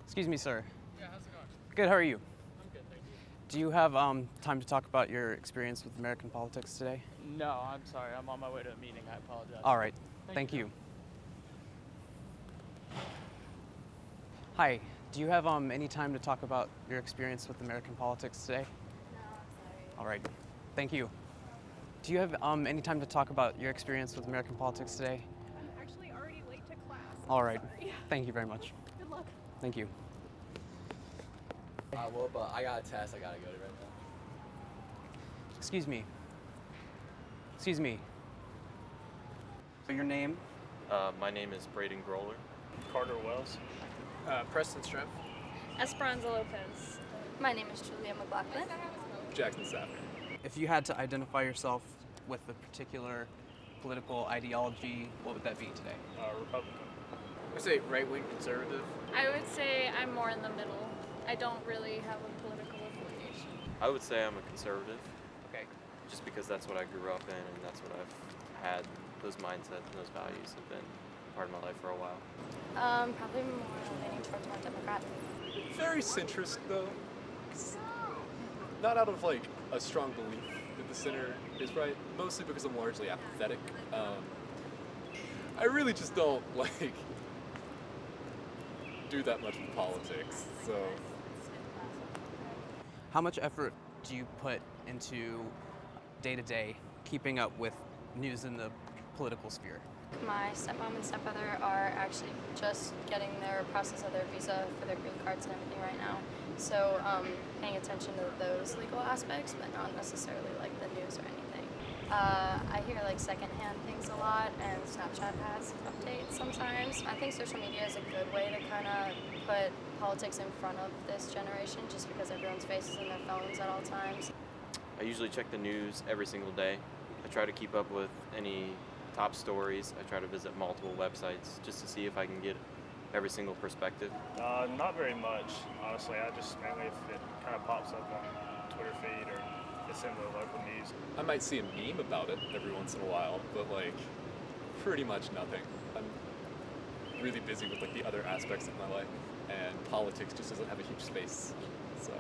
Excuse me, sir. Yeah, how's it going? Good, how are you? I'm good, thank you. Do you have time to talk about your experience with American politics today? No, I'm sorry. I'm on my way to a meeting. I apologize. All right, thank you. Hi, do you have any time to talk about your experience with American politics today? No, I'm sorry. All right, thank you. Do you have any time to talk about your experience with American politics today? I'm actually already late to class. All right, Sorry. thank you very much. Good luck. Thank you. Well, but I got a test I gotta go to right now. Excuse me. Excuse me. Your name? My name is Braden Groller. Carter Wells. Preston Stremp. Esperanza Lopez. My name is Julia McLaughlin. Jackson Sapper. If you had to identify yourself with a particular political ideology, what would that be today? Republican. I say right-wing conservative. I would say I'm more in the middle. I don't really have a political affiliation. I would say I'm a conservative, Okay. just because that's what I grew up in and that's what I've had. Those mindsets and those values have been part of my life for a while. Probably more leaning towards more Democrat. Very centrist, though. Not out of like a strong belief that the center is right, mostly because I'm largely apathetic. I really just don't like do that much with politics, so. How much effort do you put into day-to-day keeping up with news in the political sphere? My stepmom and stepbrother are actually just getting their process of their visa for their green cards and everything right now. So paying attention to those legal aspects, but not necessarily like the news or anything. I hear like secondhand things a lot, and Snapchat has updates sometimes. I think social media is a good way to kind of put politics in front of this generation, just because everyone's face is in their phones at all times. I usually check the news every single day. I try to keep up with any top stories. I try to visit multiple websites just to see if I can get every single perspective. Not very much, honestly. I just mainly if it kind of pops up on Twitter feed or it's in the local news. I might see a meme about it every once in a while, but like pretty much nothing. I'm really busy with like the other aspects of my life, and politics just doesn't have a huge space. So.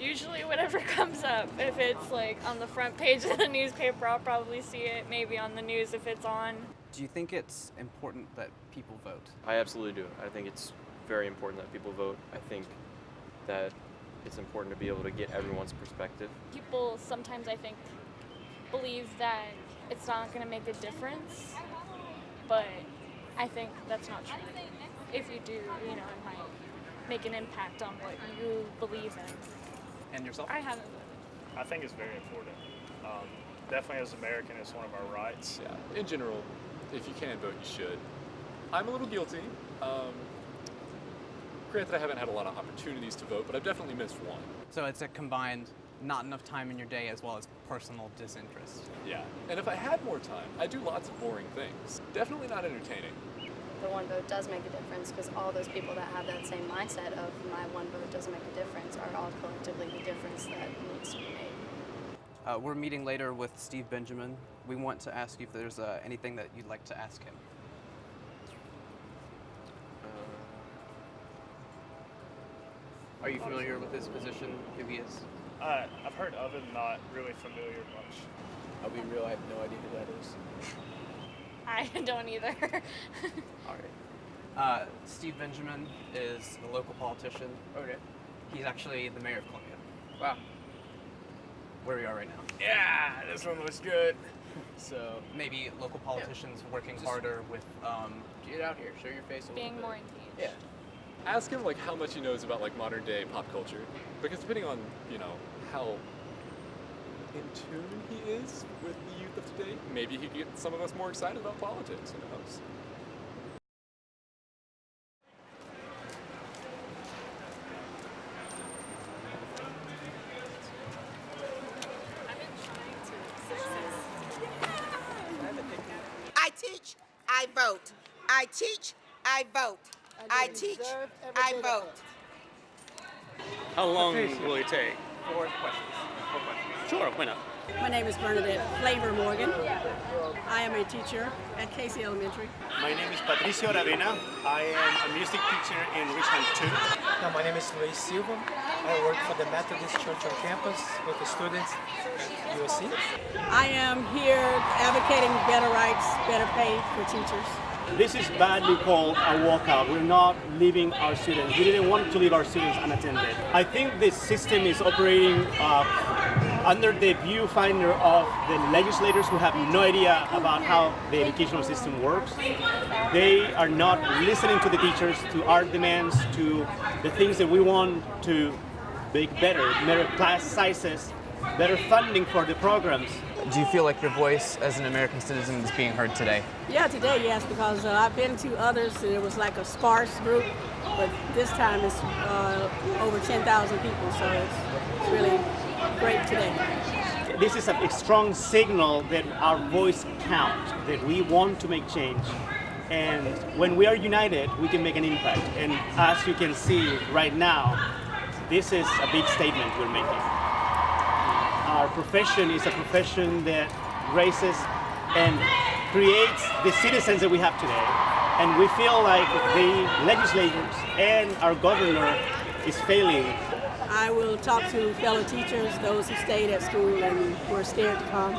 Usually whatever comes up, if it's like on the front page of the newspaper, I'll probably see it, maybe on the news if it's on. Do you think it's important that people vote? I absolutely do. I think it's very important that people vote. I think that it's important to be able to get everyone's perspective. People sometimes, I think, believe that it's not going to make a difference, but I think that's not true. If you do, you know, it might make an impact on what you believe in. And yourself? I haven't voted. I think it's very important. Definitely as an American, it's one of our rights. Yeah, in general, if you can vote, you should. I'm a little guilty. Granted, I haven't had a lot of opportunities to vote, but I've definitely missed one. So it's a combined not enough time in your day as well as personal disinterest. Yeah, and if I had more time, I'd do lots of boring things. Definitely not entertaining. The one vote does make a difference, because all those people that have that same mindset of my one vote doesn't make a difference are all collectively the difference that needs to be made. We're meeting later with Steve Benjamin. We want to ask you if there's anything that you'd like to ask him. Are you familiar with his position, who he is? I've heard of it, not really familiar much. I'll be real, I have no idea who that is. I don't either. All right. Steve Benjamin is a local politician. Okay. He's actually the mayor of Columbia, Wow. where we are right now. Yeah, this one looks good. So, Maybe local politicians working Just- harder with get out here, show your face a little Being bit. more engaged. Yeah. Ask him like how much he knows about like modern day pop culture, because depending on how in tune he is with the youth of today, maybe he could get some of us more excited about politics. Who knows? I teach, I vote. I teach, I vote. I teach, I vote. How long will it take? four questions. Sure, why not? My name is Bernadette Flavor Morgan. I am a teacher at Casey Elementary. My name is Patricio Aravena. I am a music teacher in Richmond 2. Now, my name is Luis Silva. I work for the Methodist Church on campus with the students at USC. I am here advocating better rights, better pay for teachers. This is badly called a walkout. We're not leaving our students. We didn't want to leave our students unattended. I think this system is operating under the viewfinder of the legislators who have no idea about how the educational system works. They are not listening to the teachers, to our demands, to the things that we want to make better class sizes, better funding for the programs. Do you feel like your voice as an American citizen is being heard today? Yeah, today, yes, because I've been to others and it was like a sparse group, but this time it's over 10,000 people, so it's really great today. This is a strong signal that our voice counts, that we want to make change. And when we are united, we can make an impact. And as you can see right now, this is a big statement we're making. Our profession is a profession that raises and creates the citizens that we have today. And we feel like the legislators and our governor is failing. I will talk to fellow teachers, those who stayed at school and were scared to come.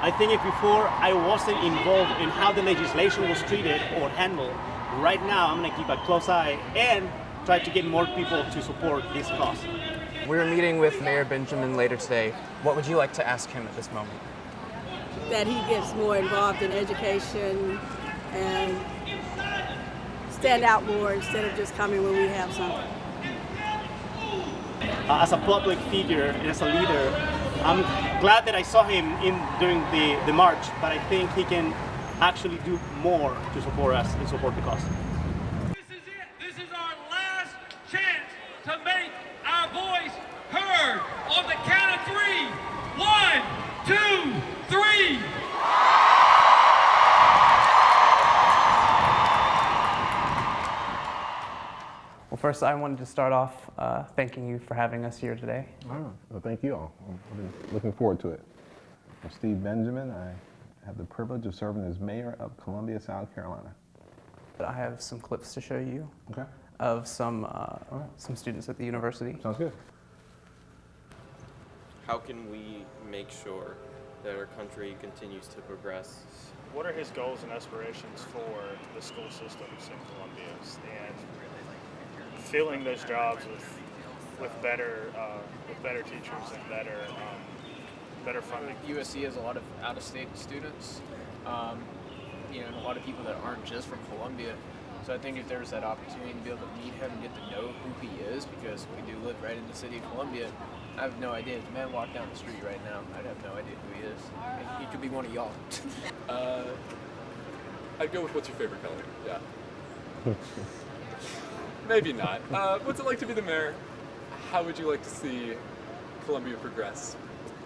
I think if before I wasn't involved in how the legislation was treated or handled, right now I'm going to keep a close eye and try to get more people to support this cause. We're meeting with Mayor Benjamin later today. What would you like to ask him at this moment? That he gets more involved in education and stand out more instead of just coming when we have something. As a public figure and as a leader, I'm glad that I saw him during the march, but I think he can actually do more to support us and support the cause. This is it. This is our last chance to make our voice heard. On the count of 3. 1, 2, 3. Well, first I wanted to start off thanking you for having us here today. Well, thank you all. I've been looking forward to it. I'm Steve Benjamin. I have the privilege of serving as mayor of Columbia, South Carolina. I have some clips to show you Okay. of some students at the university. Sounds good. How can we make sure that our country continues to progress? What are his goals and aspirations for the school systems in Columbia, and filling those jobs with better teachers and better funding? USC has a lot of out-of-state students, and a lot of people that aren't just from Columbia. So I think if there was that opportunity to be able to meet him and get to know who he is, because we do live right in the city of Columbia, I have no idea. If a man walked down the street right now, I'd have no idea who he is. He could be one of y'all. I'd go with what's your favorite color? Yeah. Maybe not. What's it like to be the mayor? How would you like to see Columbia progress?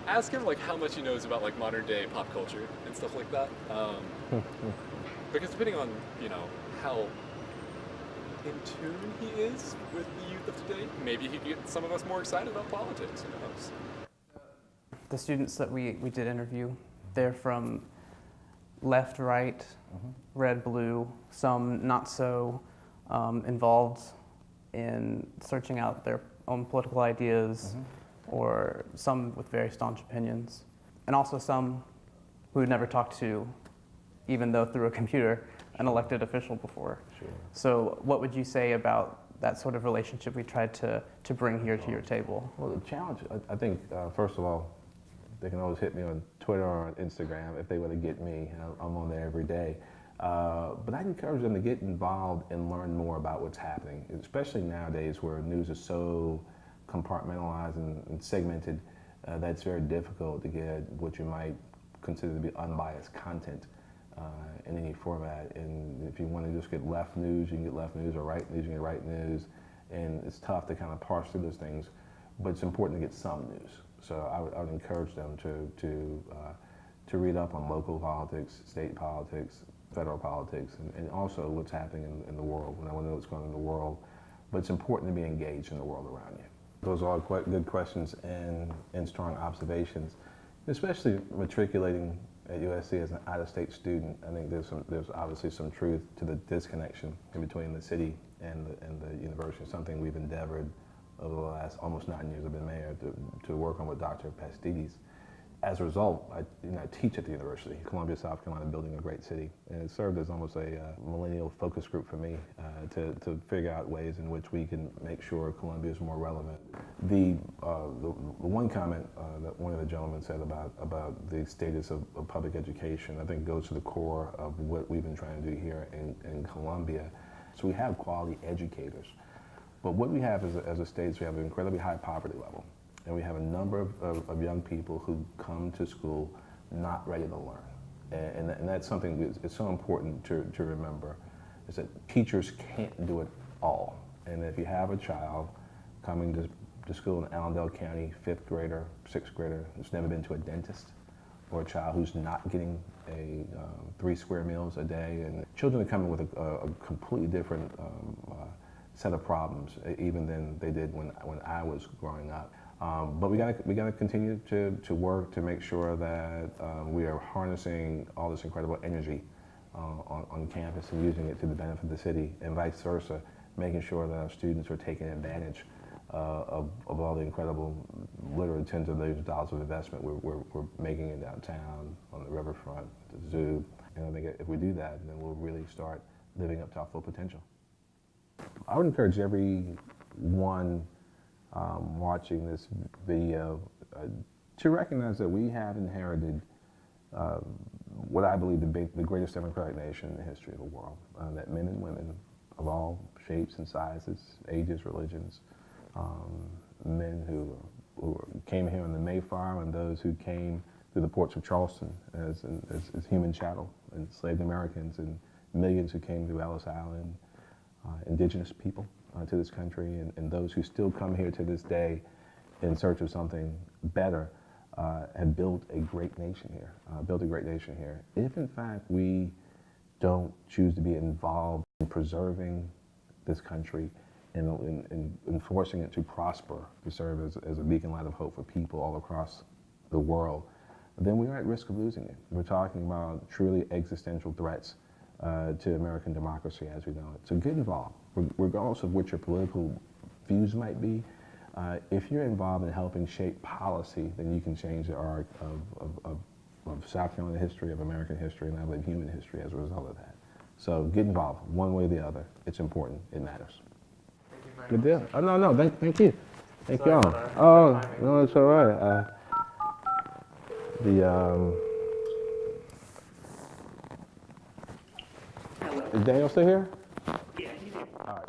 Ask him like how much he knows about like modern day pop culture and stuff like that. Because depending on how in tune he is with the youth of today, maybe he could get some of us more excited about politics. Who knows? The students that we did interview, they're from left, right, red, blue, some not so involved in searching out their own political ideas, or some with very staunch opinions, and also some who had never talked to, even though through a computer, an elected official before. Sure. So what would you say about that sort of relationship we tried to bring here to your table? Well, the challenge, I think, first of all, they can always hit me on Twitter or on Instagram if they want to get me. I'm on there every day. But I encourage them to get involved and learn more about what's happening, especially nowadays where news is so compartmentalized and segmented that it's very difficult to get what you might consider to be unbiased content in any format. And if you want to just get left news, you can get left news, or right news, you can get right news. And it's tough to kind of parse through those things, but it's important to get some news. So I would encourage them to read up on local politics, state politics, federal politics, and also what's happening in the world. And I want to know what's going on in the world, but it's important to be engaged in the world around you. Those are all quite good questions and strong observations, especially matriculating at USC as an out-of-state student. I think there's obviously some truth to the disconnection in between the city and the university, something we've endeavored over the last almost 9 years I've been mayor to work on with Dr. Pastides. As a result, I teach at the university, Columbia, South Carolina, building a great city. And it served as almost a millennial focus group for me to figure out ways in which we can make sure Columbia is more relevant. The one comment that one of the gentlemen said about the status of public education, I think goes to the core of what we've been trying to do here in Columbia. So we have quality educators. But what we have as a state is we have an incredibly high poverty level. And we have a number of young people who come to school not ready to learn. And that's something that's so important to remember, is that teachers can't do it all. And if you have a child coming to school in Allendale County, 5th grader, 6th grader, who's never been to a dentist, or a child who's not getting 3 square meals a day, and children are coming with a completely different set of problems, even than they did when I was growing up. But we gotta continue to work to make sure that we are harnessing all this incredible energy on campus and using it to the benefit of the city, and vice versa, making sure that our students are taking advantage of all the incredible, literally tens of millions of dollars of investment we're making in downtown, on the riverfront, the zoo. And I think if we do that, then we'll really start living up to our full potential. I would encourage everyone watching this video to recognize that we have inherited what I believe the greatest democratic nation in the history of the world. That men and women of all shapes and sizes, ages, religions, men who came here on the Mayflower, and those who came through the ports of Charleston as human chattel, enslaved Americans, and millions who came through Ellis Island, indigenous people to this country, and those who still come here to this day in search of something better, have built a great nation here. If in fact we don't choose to be involved in preserving this country and enforcing it to prosper, to serve as a beacon light of hope for people all across the world, then we are at risk of losing it. We're talking about truly existential threats to American democracy as we know it. So get involved, regardless of what your political views might be. If you're involved in helping shape policy, then you can change the arc of South Carolina history, of American history, and I believe human history as a result of that. So get involved, one way or the other. It's important, it matters. Good deal. Oh, no, thank you. Thank you all. Oh, no, it's all right. Is Daniel still here? Yeah, he's here. All right.